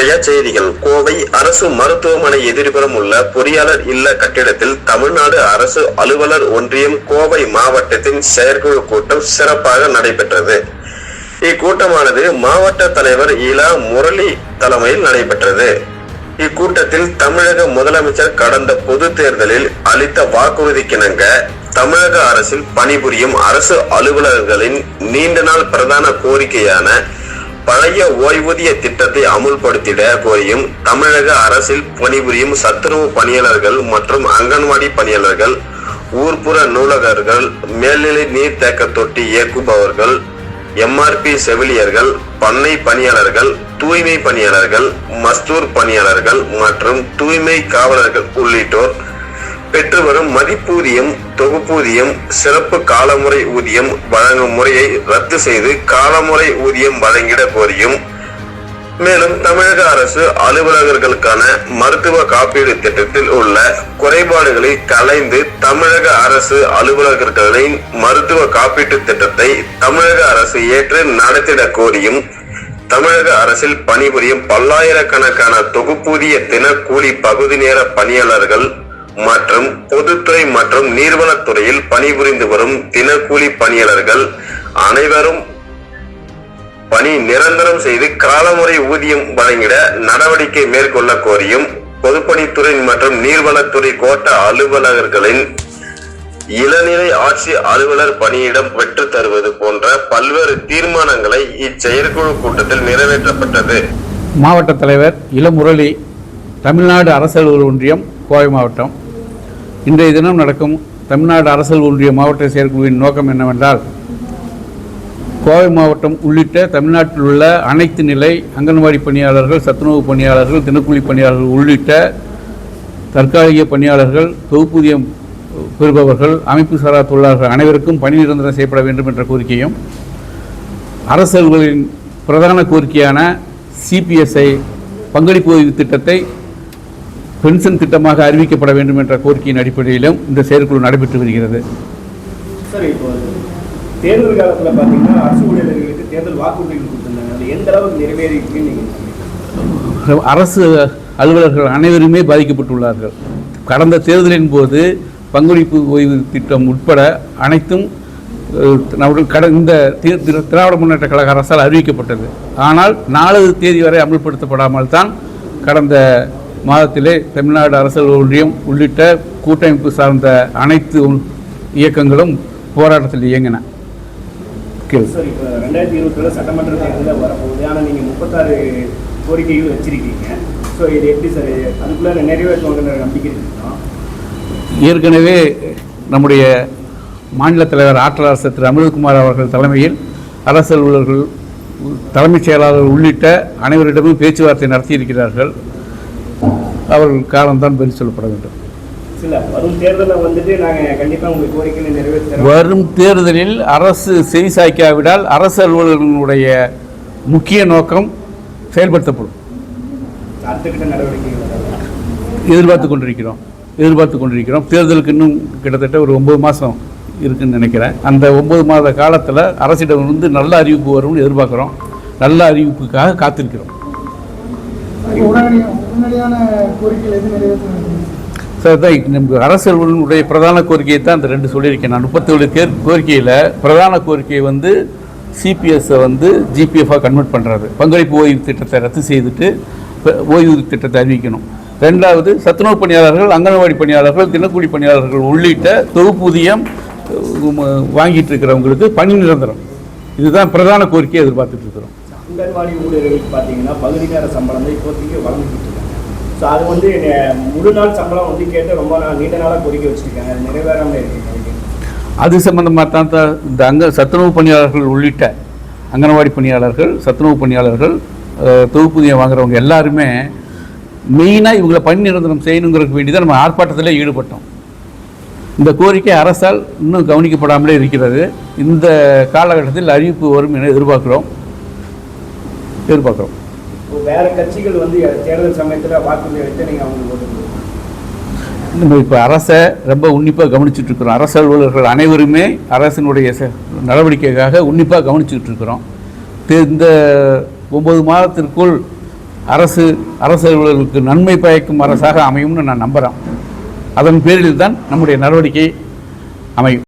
இன்றைய செய்திகள். கோவை அரசு மருத்துவமனை எதிர்புறம் உள்ள பொறியாளர் இல்ல கட்டிடத்தில் தமிழ்நாடு அரசு அலுவலர் ஒன்றியம் கோவை மாவட்டத்தின் செயற்குழு கூட்டம் சிறப்பாக நடைபெற்றது. இக்கூட்டமானது மாவட்ட தலைவர் இலா முரளி தலைமையில் நடைபெற்றது. இக்கூட்டத்தில் தமிழக முதலமைச்சர் கடந்த பொது தேர்தலில் அளித்த வாக்குறுதிக்கிணங்க தமிழக அரசில் பணிபுரியும் அரசு அலுவலர்களின் நீண்ட நாள் பிரதான கோரிக்கையான பழைய ஓய்வூதிய திட்டத்தை அமுல்படுத்திட கோரியும் தமிழக அரசில் பணிபுரியும் சத்துணவு பணியாளர்கள் மற்றும் அங்கன்வாடி பணியாளர்கள், ஊர்ப்புற நூலகர்கள், மேல்நிலை நீர்த்தேக்க தொட்டி இயக்குபவர்கள், எம்ஆர்பி செவிலியர்கள், பண்ணை பணியாளர்கள், தூய்மை பணியாளர்கள், மஸ்தூர் பணியாளர்கள் மற்றும் தூய்மை காவலர்கள் உள்ளிட்டோர் பெற்று வரும் மதிப்பூதியம், தொகுப்பூதியம், சிறப்பு காலமுறை ஊதியம் வழங்கும் முறையை ரத்து செய்து காலமுறை ஊதியம் வழங்கிட கோரியும், மேலும் தமிழக அரசு அலுவலர்களுக்கான மருத்துவ காப்பீடு திட்டத்தில் உள்ள குறைபாடுகளை களைந்து தமிழக அரசு அலுவலர்களின் மருத்துவ காப்பீட்டு திட்டத்தை தமிழக அரசு ஏற்று நடத்திட கோரியும், தமிழக அரசில் பணிபுரியும் பல்லாயிரக்கணக்கான தொகுப்பூதிய தினக்கூலி பகுதி நேர பணியாளர்கள் மற்றும் பொதுத்துறை மற்றும் நீர்வளத்துறையில் பணிபுரிந்து வரும் தினக்கூலி பணியாளர்கள் அனைவரும் பணி நிரந்தரம் செய்து காலமுறை ஊதியம் வழங்கிட நடவடிக்கை மேற்கொள்ள கோரியும், பொதுப்பணித்துறை மற்றும் நீர்வளத்துறை கோட்ட அலுவலர்களின் இளநிலை ஆட்சி அலுவலர் பணியிடம் பெற்று தருவது போன்ற பல்வேறு தீர்மானங்களை இச்செயற்குழு கூட்டத்தில் நிறைவேற்றப்பட்டது. மாவட்ட தலைவர் இளமுரளி, தமிழ்நாடு அரசு அலுவலர் ஒன்றியம், கோவை மாவட்டம். இன்றைய தினம் நடக்கும் தமிழ்நாடு அரசு ஒன்றிய மாவட்ட செயற்குழுவின் நோக்கம் என்னவென்றால், கோவை மாவட்டம் உள்ளிட்ட தமிழ்நாட்டில் உள்ள அனைத்து நிலை அங்கன்வாடி பணியாளர்கள், சத்துணவு பணியாளர்கள், தினக்கூலி பணியாளர்கள் உள்ளிட்ட தற்காலிக பணியாளர்கள், தொகுப்பூதியம் பெறுபவர்கள், அமைப்பு சாரா தொழிலாளர்கள் அனைவருக்கும் பணி நிரந்தரம் செய்யப்பட வேண்டும் என்ற கோரிக்கையும், அரசு அலுவலர்களின் பிரதான கோரிக்கையான சிபிஎஸ்ஐ பங்களிப்பு ஓய்வு திட்டத்தை பென்ஷன் திட்டமாக அறிவிக்கப்பட வேண்டும் என்ற கோரிக்கையின் அடிப்படையிலும் இந்த செயற்குழு நடைபெற்று வருகிறது. சார், இப்போ தேர்தல் காலத்தில் பார்த்தீங்கன்னா அரசு ஊழியர்களுக்கு தேர்தல் வாக்குறுதிகள் கொடுத்துருந்தாங்க. அது எந்த அளவுக்கு நிறைவேறிஇருக்குன்னு நீங்கள்? அரசு அலுவலர்கள் அனைவருமே பாதிக்கப்பட்டுள்ளார்கள். கடந்த தேர்தலின் போது பங்களிப்பு ஓய்வு திட்டம் உட்பட அனைத்தும் இந்த திராவிட முன்னேற்ற கழக அரசால் அறிவிக்கப்பட்டது. ஆனால் 4 தேதி வரை அமல்படுத்தப்படாமல் தான் கடந்த மாதத்திலே தமிழ்நாடு அரசு ஒன்றியம் உள்ளிட்ட கூட்டமைப்பு சார்ந்த அனைத்து இயக்கங்களும் போராட்டத்தில் இயங்கின. சார், இப்போ 2027 சட்டமன்ற தேர்தலில் வரப்போகுது. ஆனால் நீங்கள் 36 கோரிக்கைகள் வச்சிருக்கீங்க. ஸோ இது எப்படி சார் அதுக்குள்ளே நிறைவேற்றுவாங்கன்ற நம்பிக்கை இருக்குன்னா? ஏற்கனவே நம்முடைய மாநில தலைவர் ஆற்றல் அரசர் திரு அமிர்தகுமார் அவர்கள் தலைமையில் அரசு அலுவலர்கள், தலைமைச் செயலாளர்கள் உள்ளிட்ட அனைவரிடமும் பேச்சுவார்த்தை நடத்தியிருக்கிறார்கள். அவர்கள் காலம்தான் பதில் சொல்லப்பட வேண்டும். வரும் தேர்தலில் வந்துட்டு நாங்கள் கண்டிப்பாக உங்கள் கோரிக்கைகளை நிறைவேற்ற வரும் தேர்தலில் அரசு செவி சாய்க்காவிடால் அரசு அலுவலர்களுடைய முக்கிய நோக்கம் செயல்படுத்தப்படும். அடுத்த நடவடிக்கைகள் எதிர்பார்த்து கொண்டிருக்கிறோம். தேர்தலுக்கு இன்னும் கிட்டத்தட்ட ஒரு 9 மாதம் இருக்குன்னு நினைக்கிறேன். அந்த 9 மாத காலத்தில் அரசிடமிருந்து நல்ல அறிவிப்பு வரும்னு எதிர்பார்க்குறோம். நல்ல அறிவிப்புக்காக காத்திருக்கிறோம். சார், தான் நமக்கு அரசியலுடைய பிரதான கோரிக்கையை தான் அந்த 2 சொல்லியிருக்கேன். நான் 37 கோரிக்கையில் பிரதான கோரிக்கை சிபிஎஸ்ஸை ஜிபிஎஃபாக கன்வெர்ட் பண்ணுறது, பங்களிப்பு ஓய்வு திட்டத்தை ரத்து செய்துட்டு ஓய்வு திட்டத்தை அறிவிக்கணும். 2வது சத்துணவு பணியாளர்கள், அங்கன்வாடி பணியாளர்கள், தினக்கூலி பணியாளர்கள் உள்ளிட்ட தொகுப்பூதியம் வாங்கிட்டு இருக்கிறவங்களுக்கு பணி நிரந்தரம். இதுதான் பிரதான கோரிக்கையை எதிர்பார்த்துட்டு இருக்கிறோம். அங்கன்வாடி ஊழியர்களுக்கு பார்த்தீங்கன்னா பகுதி நேர சம்பளம் தான் இப்போதைக்கு வழங்கிட்டு இருக்காங்க. ஸோ அது முழு நாள் சம்பளம் கேட்டு ரொம்ப நீண்ட நாளாக கோரிக்கை வச்சுருக்காங்க. அது நிறைவேறாமல் இருக்கு. அது சம்பந்தமாக தான் இந்த சத்துணவு பணியாளர்கள் உள்ளிட்ட அங்கன்வாடி பணியாளர்கள், சத்துணவு பணியாளர்கள், தொகுப்பூதியம் வாங்குறவங்க எல்லாருமே மெயினாக இவங்களை பணி நிரந்தரம் செய்யணுங்கிறதுக்கு வேண்டி தான் நம்ம ஆர்ப்பாட்டத்தில் ஈடுபட்டோம். இந்த கோரிக்கை அரசால் இன்னும் கவனிக்கப்படாமலே இருக்கிறது. இந்த காலகட்டத்தில் அறிவிப்பு வரும் என எதிர்பார்க்குறோம். வேற கட்சிகள் தேர்தல் சமயத்தில் வாக்குறுதி வைத்து நீங்கள் அவங்களுக்கு நம்ம இப்போ அரசை ரொம்ப உன்னிப்பாக கவனிச்சுட்டு இருக்கிறோம். அரசு அலுவலர்கள் அனைவருமே அரசினுடைய நடவடிக்கைக்காக உன்னிப்பாக கவனிச்சுக்கிட்டு இருக்கிறோம். இந்த 9 மாதத்திற்குள் அரசு அலுவலர்களுக்கு நன்மை பயக்கும் அரசாக அமையும்னு நான் நம்புகிறேன். அதன் பேரில் தான் நம்முடைய நடவடிக்கை அமையும்.